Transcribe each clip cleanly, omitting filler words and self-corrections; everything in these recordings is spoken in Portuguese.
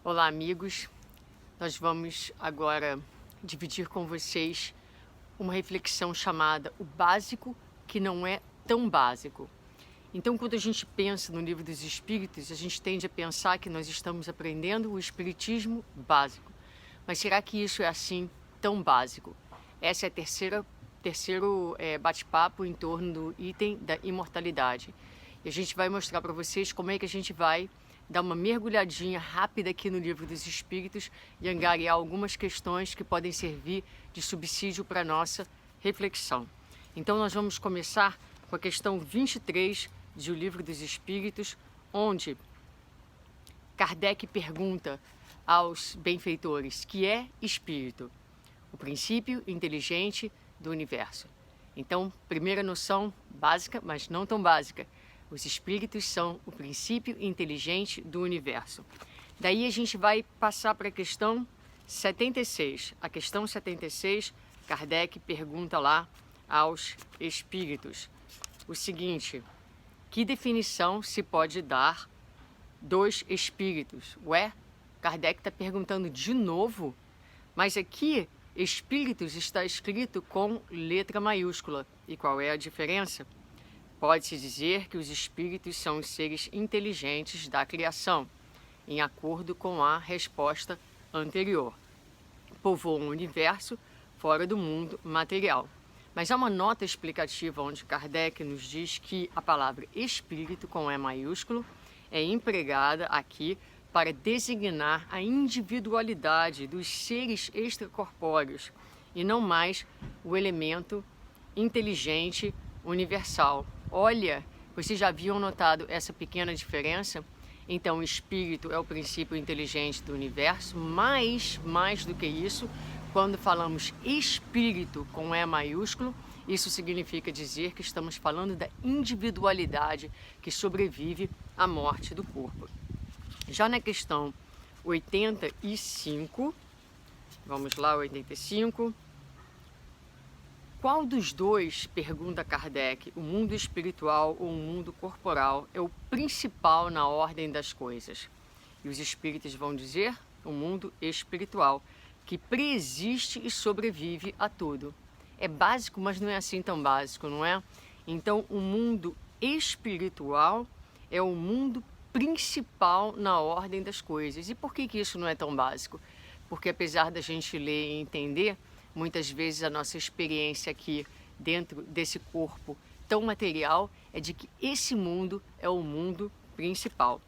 Olá, amigos. Nós vamos agora dividir com vocês uma reflexão chamada O Básico que não é tão básico. Então, quando a gente pensa no Livro dos Espíritos, a gente tende a pensar que nós estamos aprendendo o Espiritismo básico. Mas será que isso é assim tão básico? Essa é a terceiro bate-papo em torno do item da imortalidade. E a gente vai mostrar para vocês como é que a gente vai dar uma mergulhadinha rápida aqui no Livro dos Espíritos e angariar algumas questões que podem servir de subsídio para a nossa reflexão. Então nós vamos começar com a questão 23 de O Livro dos Espíritos, onde Kardec pergunta aos benfeitores que é espírito, o princípio inteligente do universo. Então, primeira noção básica, mas não tão básica. Os espíritos são o princípio inteligente do universo. Daí a gente vai passar para a questão 76. A questão 76, Kardec pergunta lá aos espíritos o seguinte: que definição se pode dar dos espíritos? Ué, Kardec está perguntando de novo, mas aqui espíritos está escrito com letra maiúscula. E qual é a diferença? Pode-se dizer que os espíritos são os seres inteligentes da criação, em acordo com a resposta anterior. Povoam o universo fora do mundo material. Mas há uma nota explicativa onde Kardec nos diz que a palavra espírito, com E maiúsculo, é empregada aqui para designar a individualidade dos seres extracorpóreos e não mais o elemento inteligente universal. Olha, vocês já haviam notado essa pequena diferença? Então, o espírito é o princípio inteligente do universo, mas, mais do que isso, quando falamos espírito com E maiúsculo, isso significa dizer que estamos falando da individualidade que sobrevive à morte do corpo. Já na questão 85, vamos lá, 85. Qual dos dois, pergunta Kardec, o mundo espiritual ou o mundo corporal, é o principal na ordem das coisas? E os espíritos vão dizer o mundo espiritual, que preexiste e sobrevive a tudo. É básico, mas não é assim tão básico, não é? Então, o mundo espiritual é o mundo principal na ordem das coisas. E por que isso não é tão básico? Porque apesar da gente ler e entender, muitas vezes a nossa experiência aqui dentro desse corpo tão material é de que esse mundo é o mundo principal.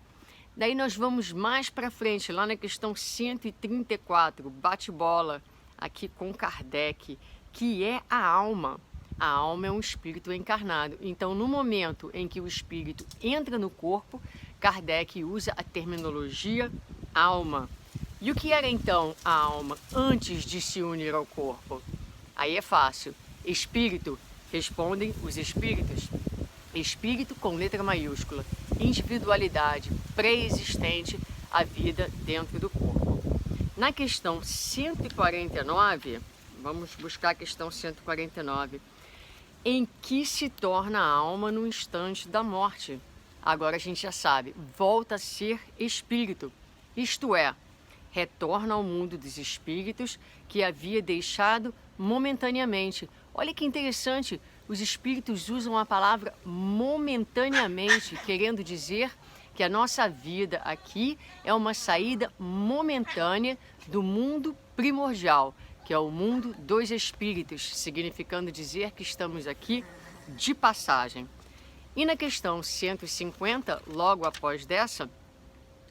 Daí nós vamos mais para frente, lá na questão 134, bate-bola aqui com Kardec, que é a alma. A alma é um espírito encarnado. Então, no momento em que o espírito entra no corpo, Kardec usa a terminologia alma. E o que era então a alma antes de se unir ao corpo? Aí é fácil. Espírito, respondem os espíritos. Espírito com letra maiúscula. Individualidade pré-existente à vida dentro do corpo. Na questão 149, vamos buscar a questão 149. Em que se torna a alma no instante da morte? Agora a gente já sabe, volta a ser espírito. Isto é, retorna ao mundo dos espíritos que havia deixado momentaneamente. Olha que interessante, os espíritos usam a palavra momentaneamente, querendo dizer que a nossa vida aqui é uma saída momentânea do mundo primordial, que é o mundo dos espíritos, significando dizer que estamos aqui de passagem. E na questão 150, logo após dessa,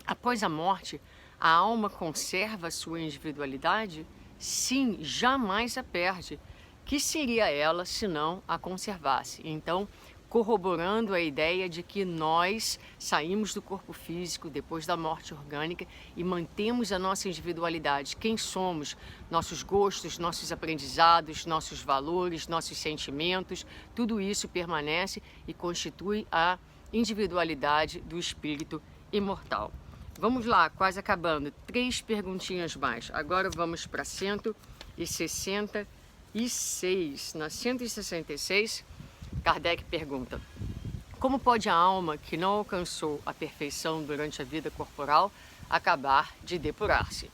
após a morte, a alma conserva sua individualidade? Sim, jamais a perde. Que seria ela se não a conservasse? Então, corroborando a ideia de que nós saímos do corpo físico depois da morte orgânica e mantemos a nossa individualidade. Quem somos, nossos gostos, nossos aprendizados, nossos valores, nossos sentimentos, tudo isso permanece e constitui a individualidade do espírito imortal. Vamos lá, quase acabando. 3 perguntinhas mais. Agora vamos para 166. Na 166, Kardec pergunta: como pode a alma que não alcançou a perfeição durante a vida corporal acabar de depurar-se,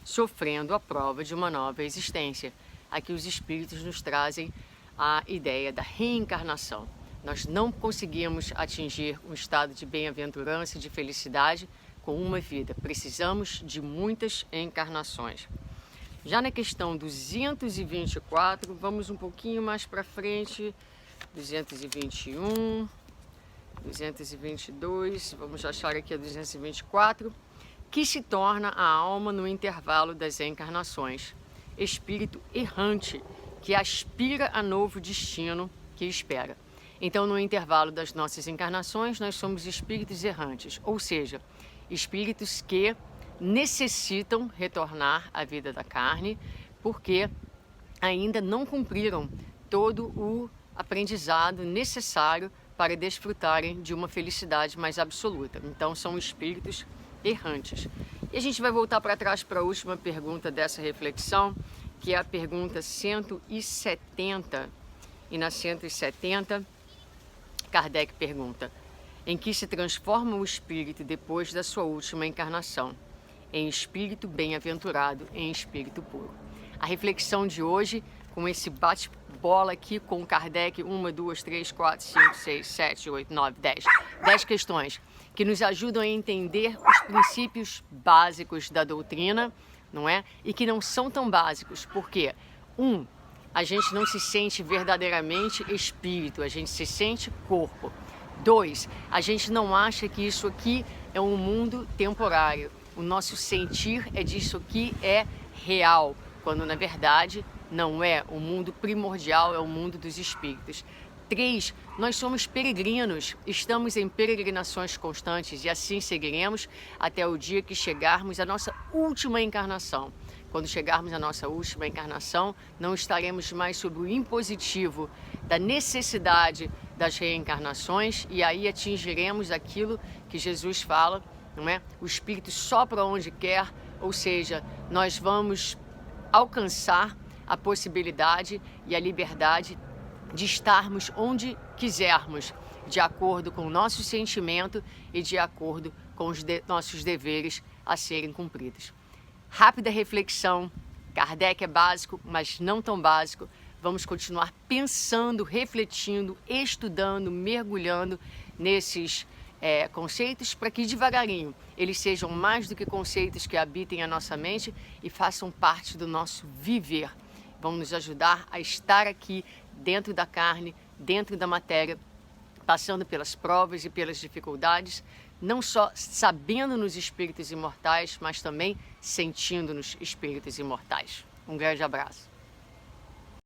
sofrendo a prova de uma nova existência? Aqui os espíritos nos trazem a ideia da reencarnação. Nós não conseguimos atingir um estado de bem-aventurança e de felicidade com uma vida. Precisamos de muitas encarnações. Já na questão 224, vamos um pouquinho mais para frente, 221, 222, vamos achar aqui a 224, que se torna a alma no intervalo das encarnações, espírito errante, que aspira a novo destino que espera. Então, no intervalo das nossas encarnações, nós somos espíritos errantes, ou seja, espíritos que necessitam retornar à vida da carne, porque ainda não cumpriram todo o aprendizado necessário para desfrutarem de uma felicidade mais absoluta. Então, são espíritos errantes. E a gente vai voltar para trás para a última pergunta dessa reflexão, que é a pergunta 170. E na 170, Kardec pergunta: em que se transforma o espírito depois da sua última encarnação? Em espírito bem-aventurado, em espírito puro. A reflexão de hoje, com esse bate-bola aqui com Kardec, 1, 2, 3, 4, 5, 6, 7, 8, 9, 10. 10 questões que nos ajudam a entender os princípios básicos da doutrina, não é? E que não são tão básicos, porque, a gente não se sente verdadeiramente espírito, a gente se sente corpo. 2, a gente não acha que isso aqui é um mundo temporário. O nosso sentir é disso aqui é real, quando na verdade não é. O mundo primordial é o mundo dos espíritos. 3, nós somos peregrinos, estamos em peregrinações constantes e assim seguiremos até o dia que chegarmos à nossa última encarnação. Quando chegarmos à nossa última encarnação, não estaremos mais sob o impositivo da necessidade das reencarnações e aí atingiremos aquilo que Jesus fala, não é? O Espírito sopra onde quer, ou seja, nós vamos alcançar a possibilidade e a liberdade de estarmos onde quisermos, de acordo com o nosso sentimento e de acordo com os nossos deveres a serem cumpridos. Rápida reflexão, Kardec é básico, mas não tão básico. Vamos continuar pensando, refletindo, estudando, mergulhando nesses conceitos para que devagarinho eles sejam mais do que conceitos que habitem a nossa mente e façam parte do nosso viver. Vão nos ajudar a estar aqui dentro da carne, dentro da matéria, passando pelas provas e pelas dificuldades, não só sabendo-nos espíritos imortais, mas também sentindo-nos espíritos imortais. Um grande abraço.